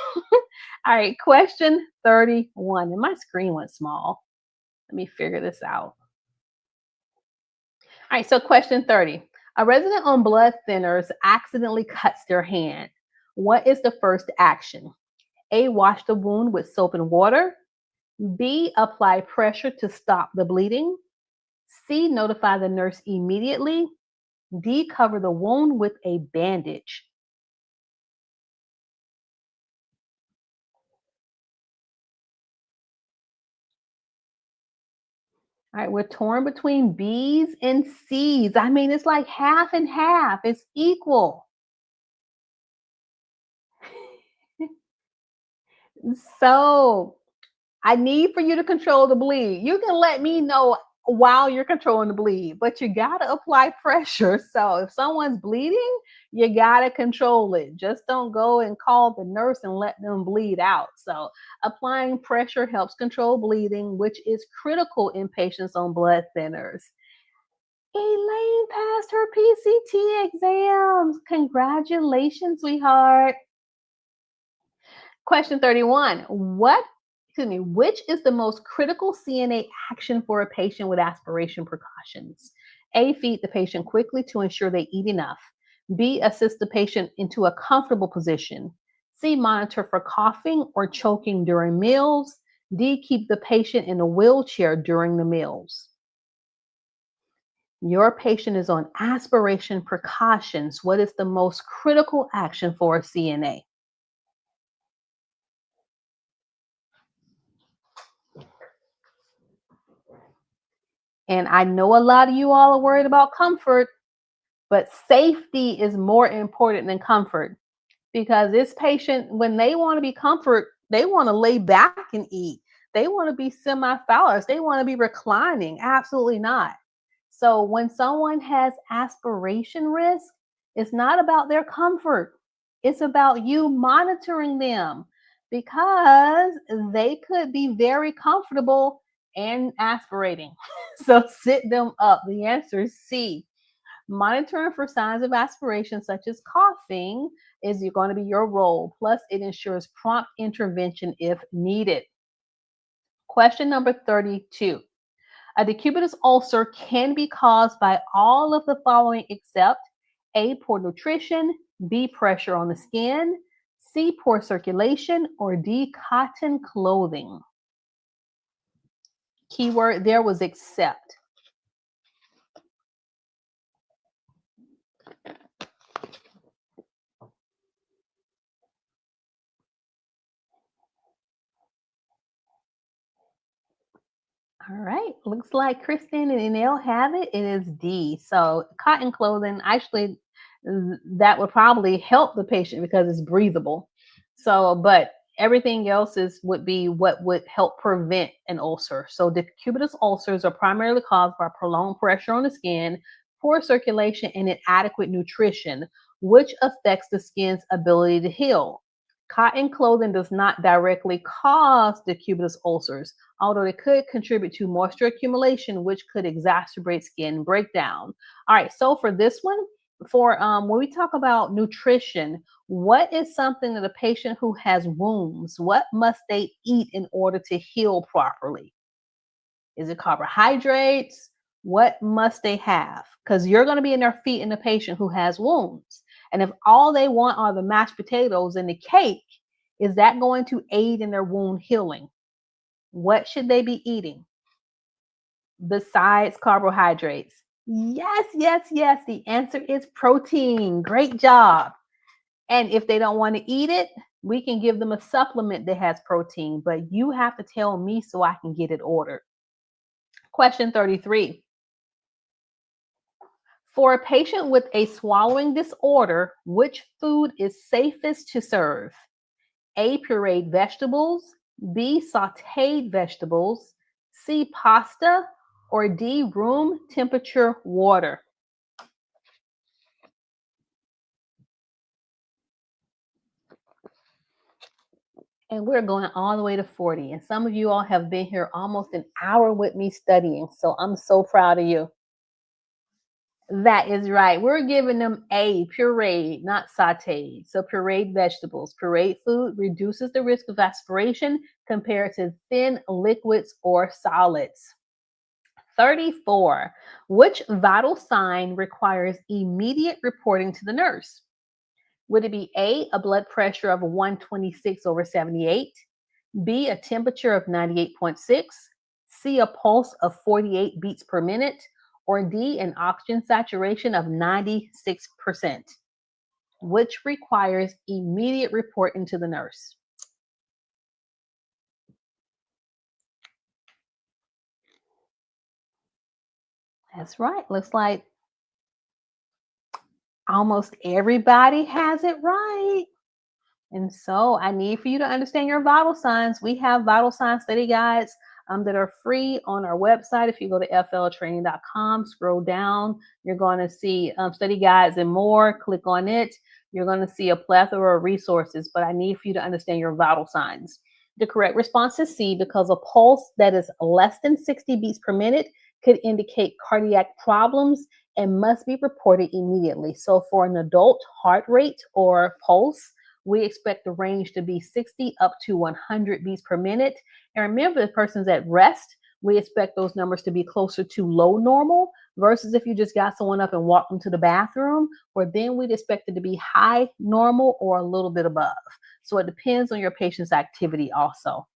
All right, question 31. And my screen went small. Let me figure this out. All right, so question 30. A resident on blood thinners accidentally cuts their hand. What is the first action? A, wash the wound with soap and water. B, apply pressure to stop the bleeding. C, notify the nurse immediately. D, cover the wound with a bandage. All right, we're torn between B's and C's. I mean, it's like half and half. It's equal. So I need for you to control the bleed. You can let me know while you're controlling the bleed, but you got to apply pressure. So if someone's bleeding, you got to control it. Just don't go and call the nurse and let them bleed out. So applying pressure helps control bleeding, which is critical in patients on blood thinners. Elaine passed her PCT exams. Congratulations, sweetheart. Question 31. Which is the most critical CNA action for a patient with aspiration precautions? A, feed the patient quickly to ensure they eat enough. B, assist the patient into a comfortable position. C, monitor for coughing or choking during meals. D, keep the patient in a wheelchair during the meals. Your patient is on aspiration precautions. What is the most critical action for a CNA? And I know a lot of you all are worried about comfort, but safety is more important than comfort because this patient, when they want to be comfort, they want to lay back and eat. They want to be semi-phallus. They want to be reclining. Absolutely not. So when someone has aspiration risk, it's not about their comfort. It's about you monitoring them because they could be very comfortable and aspirating. So sit them up. The answer is C. Monitoring for signs of aspiration, such as coughing, is going to be your role. Plus, it ensures prompt intervention if needed. Question number 32. A decubitus ulcer can be caused by all of the following except A, poor nutrition, B, pressure on the skin, C, poor circulation, or D, cotton clothing. Keyword there was except. All right, looks like Kristen and Enel have it. It is D. So cotton clothing, actually, that would probably help the patient because it's breathable. So, but everything else would be what would help prevent an ulcer. So decubitus ulcers are primarily caused by prolonged pressure on the skin, poor circulation, and inadequate nutrition, which affects the skin's ability to heal. Cotton clothing does not directly cause decubitus ulcers, although it could contribute to moisture accumulation, which could exacerbate skin breakdown. All right, so for this one, for when we talk about nutrition, what is something that a patient who has wounds, what must they eat in order to heal properly? Is it carbohydrates? What must they have? Because you're going to be in their feet in a patient who has wounds. And if all they want are the mashed potatoes and the cake, is that going to aid in their wound healing? What should they be eating besides carbohydrates? Yes, yes, yes. The answer is protein. Great job. And if they don't want to eat it, we can give them a supplement that has protein, but you have to tell me so I can get it ordered. Question 33. For a patient with a swallowing disorder, which food is safest to serve? A, pureed vegetables, B, sauteed vegetables, C, pasta, or D, room temperature water? And we're going all the way to 40. And some of you all have been here almost an hour with me studying. So I'm so proud of you. That is right. We're giving them a pureed, not sauteed. So pureed vegetables. Pureed food reduces the risk of aspiration compared to thin liquids or solids. 34. Which vital sign requires immediate reporting to the nurse? Would it be A, a blood pressure of 126/78, B, a temperature of 98.6, C, a pulse of 48 beats per minute, or D, an oxygen saturation of 96%, which requires immediate reporting to the nurse? That's right. Looks like almost everybody has it right. And so I need for you to understand your vital signs. We have vital sign study guides that are free on our website. If you go to fltraining.com, scroll down, you're going to see study guides and more. Click on it. You're going to see a plethora of resources, but I need for you to understand your vital signs. The correct response is C, because a pulse that is less than 60 beats per minute could indicate cardiac problems and must be reported immediately. So for an adult heart rate or pulse, we expect the range to be 60 up to 100 beats per minute. And remember, the person's at rest, we expect those numbers to be closer to low normal versus if you just got someone up and walked them to the bathroom, where then we'd expect it to be high normal or a little bit above. So it depends on your patient's activity also.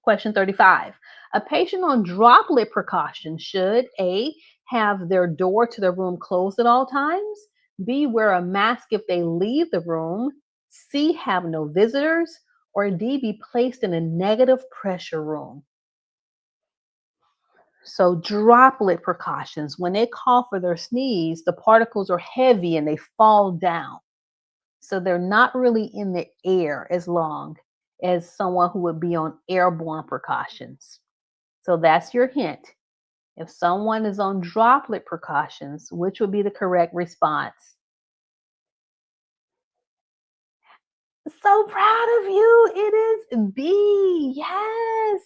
Question 35. A patient on droplet precaution should A, have their door to their room closed at all times, B, wear a mask if they leave the room, C, have no visitors, or D, be placed in a negative pressure room. So droplet precautions, when they cough or they sneeze, the particles are heavy and they fall down. So they're not really in the air as long as someone who would be on airborne precautions. So that's your hint. If someone is on droplet precautions, which would be the correct response? So proud of you. It is B. Yes.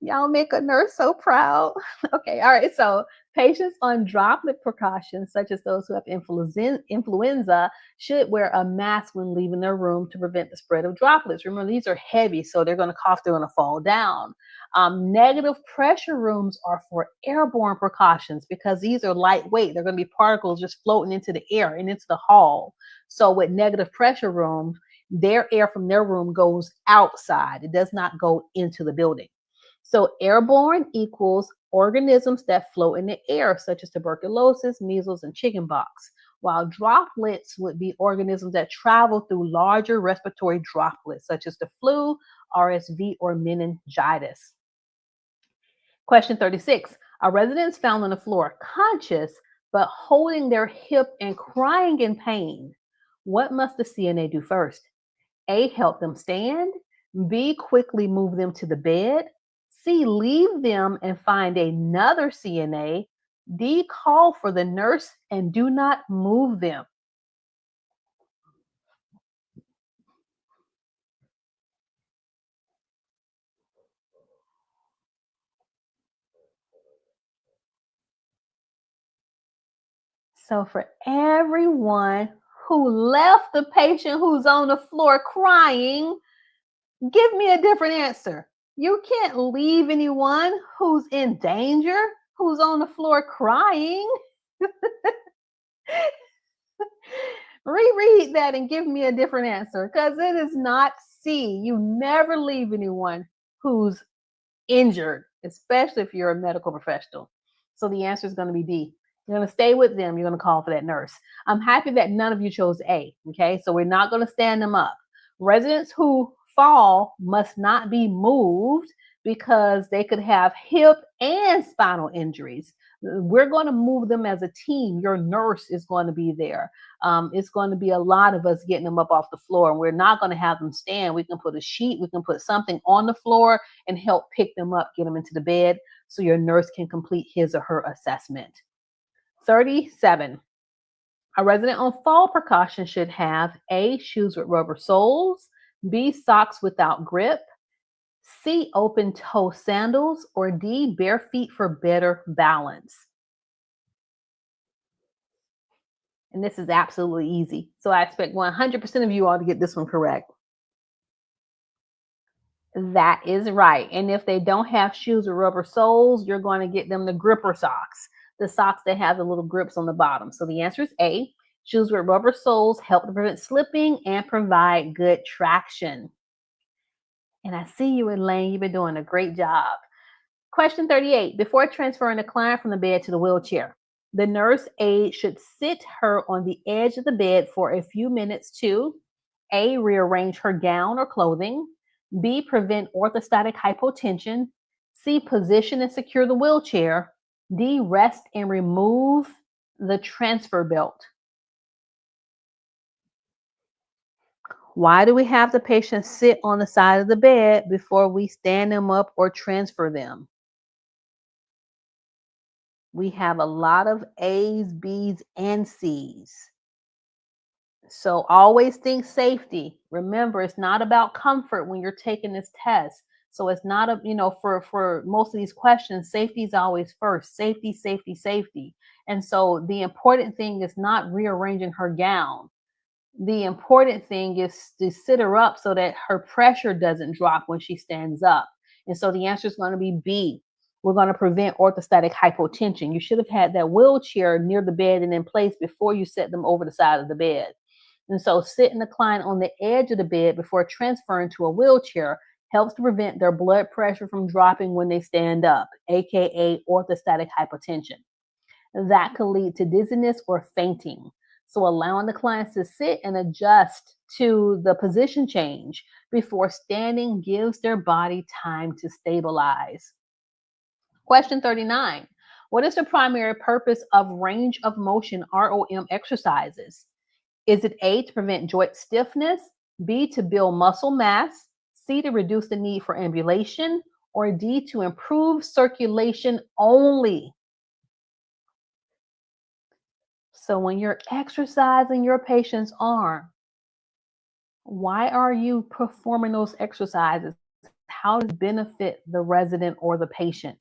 Y'all make a nurse so proud. Okay, all right. So patients on droplet precautions, such as those who have influenza, should wear a mask when leaving their room to prevent the spread of droplets. Remember, these are heavy, so they're going to cough, they're going to fall down. Negative pressure rooms are for airborne precautions because these are lightweight. They're going to be particles just floating into the air and into the hall. So with negative pressure rooms, their air from their room goes outside. It does not go into the building. So airborne equals organisms that float in the air, such as tuberculosis, measles, and chickenpox, while droplets would be organisms that travel through larger respiratory droplets, such as the flu, RSV, or meningitis. Question 36. A resident is found on the floor conscious, but holding their hip and crying in pain. What must the CNA do first? A, help them stand. B, quickly move them to the bed. C, leave them and find another CNA. D, call for the nurse and do not move them. So for everyone who left the patient who's on the floor crying, give me a different answer. You can't leave anyone who's in danger, who's on the floor crying. Reread that and give me a different answer because it is not C. You never leave anyone who's injured, especially if you're a medical professional. So the answer is going to be D. You're going to stay with them. You're going to call for that nurse. I'm happy that none of you chose A. Okay, so we're not going to stand them up. Residents who fall must not be moved because they could have hip and spinal injuries. We're going to move them as a team. Your nurse is going to be there. It's going to be a lot of us getting them up off the floor, and we're not going to have them stand. We can put a sheet, we can put something on the floor and help pick them up, get them into the bed so your nurse can complete his or her assessment. 37. A resident on fall precaution should have A, shoes with rubber soles, B, socks without grip, C, open toe sandals, or D, bare feet for better balance. And this is absolutely easy. So I expect 100% of you all to get this one correct. That is right. And if they don't have shoes or rubber soles, you're going to get them the gripper socks, the socks that have the little grips on the bottom. So the answer is A. Shoes with rubber soles help to prevent slipping and provide good traction. And I see you, Elaine. You've been doing a great job. Question 38. Before transferring a client from the bed to the wheelchair, the nurse aide should sit her on the edge of the bed for a few minutes to A, rearrange her gown or clothing, B, prevent orthostatic hypotension, C, position and secure the wheelchair, D, rest and remove the transfer belt. Why do we have the patient sit on the side of the bed before we stand them up or transfer them? We have a lot of A's, B's, and C's. So always think safety. Remember, it's not about comfort when you're taking this test. So it's not a, for most of these questions, safety is always first. Safety, safety, safety. And so the important thing is not rearranging her gown. The important thing is to sit her up so that her pressure doesn't drop when she stands up. And so the answer is going to be B. We're going to prevent orthostatic hypotension. You should have had that wheelchair near the bed and in place before you set them over the side of the bed. And so sit and recline on the edge of the bed before transferring to a wheelchair helps to prevent their blood pressure from dropping when they stand up, aka orthostatic hypotension. That could lead to dizziness or fainting. So allowing the clients to sit and adjust to the position change before standing gives their body time to stabilize. Question 39. What is the primary purpose of range of motion ROM exercises? Is it A, to prevent joint stiffness, B, to build muscle mass, C, to reduce the need for ambulation, or D, to improve circulation only? So when you're exercising your patient's arm, why are you performing those exercises? How does it benefit the resident or the patient?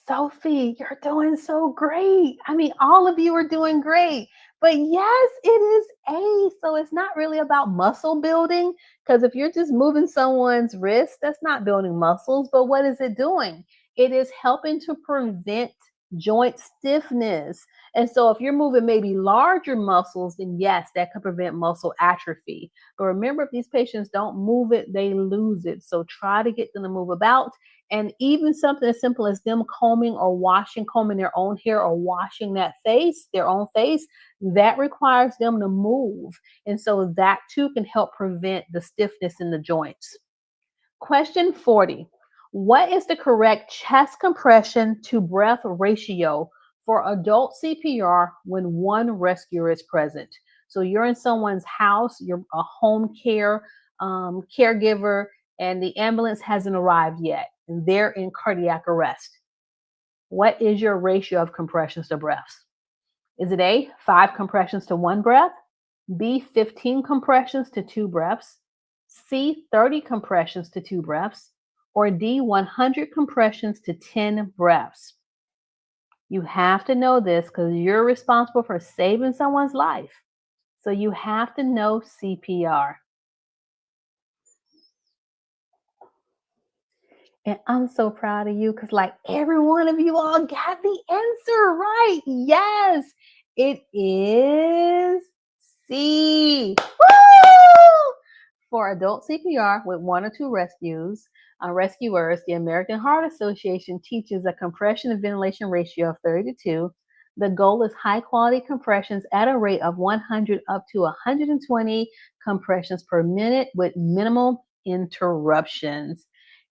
Sophie, you're doing so great. I mean, all of you are doing great. But yes, it is A. So it's not really about muscle building because if you're just moving someone's wrist, that's not building muscles. But what is it doing? It is helping to prevent joint stiffness. And so if you're moving maybe larger muscles, then yes, that could prevent muscle atrophy. But remember, if these patients don't move it, they lose it. So try to get them to move about, and even something as simple as them combing their own hair or washing their own face, that requires them to move. And so that too can help prevent the stiffness in the joints. Question 40. What is the correct chest compression to breath ratio for adult CPR when one rescuer is present? So you're in someone's house, you're a home care caregiver, and the ambulance hasn't arrived yet, and they're in cardiac arrest. What is your ratio of compressions to breaths? Is it A, 5 compressions to 1 breath? B, 15 compressions to 2 breaths? C, 30 compressions to 2 breaths? Or D, 100 compressions to 10 breaths? You have to know this because you're responsible for saving someone's life. So you have to know CPR. And I'm so proud of you because, like, every one of you all got the answer right. Yes, it is C. Woo! For adult CPR with 1 or 2 rescuers, the American Heart Association teaches a compression and ventilation ratio of 30 to 2. The goal is high quality compressions at a rate of 100 up to 120 compressions per minute with minimal interruptions.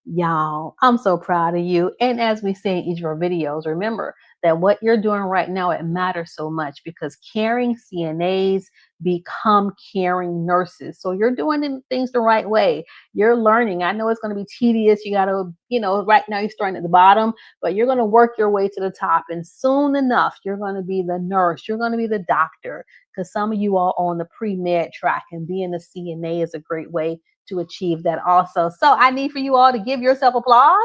Y'all, I'm so proud of you. And as we say in each of our videos, remember that what you're doing right now, it matters so much because caring CNAs become caring nurses. So you're doing things the right way. You're learning. I know it's going to be tedious. You got to, right now you're starting at the bottom, but you're going to work your way to the top. And soon enough, you're going to be the nurse. You're going to be the doctor because some of you all on the pre-med track, and being a CNA is a great way to achieve that also. So I need for you all to give yourself applause.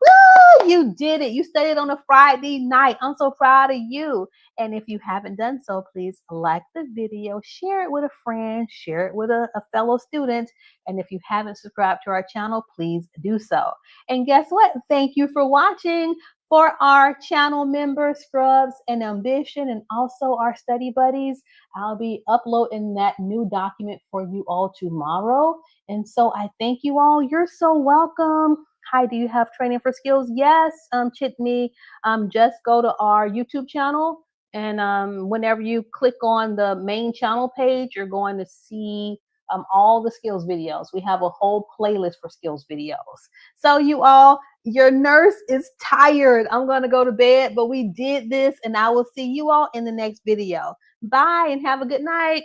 Woo! You did it. You studied on a Friday night. I'm so proud of you. And if you haven't done so, please like the video, share it with a friend, share it with a fellow student. And if you haven't subscribed to our channel, please do so. And guess what? Thank you for watching. For our channel members, Scrubs and Ambition, and also our study buddies, I'll be uploading that new document for you all tomorrow. And so I thank you all. You're so welcome. Hi, do you have training for skills? Yes, Chitney. Just go to our YouTube channel, and whenever you click on the main channel page, you're going to see all the skills videos. We have a whole playlist for skills videos. So you all, your nurse is tired. I'm going to go to bed, but we did this, and I will see you all in the next video. Bye and have a good night.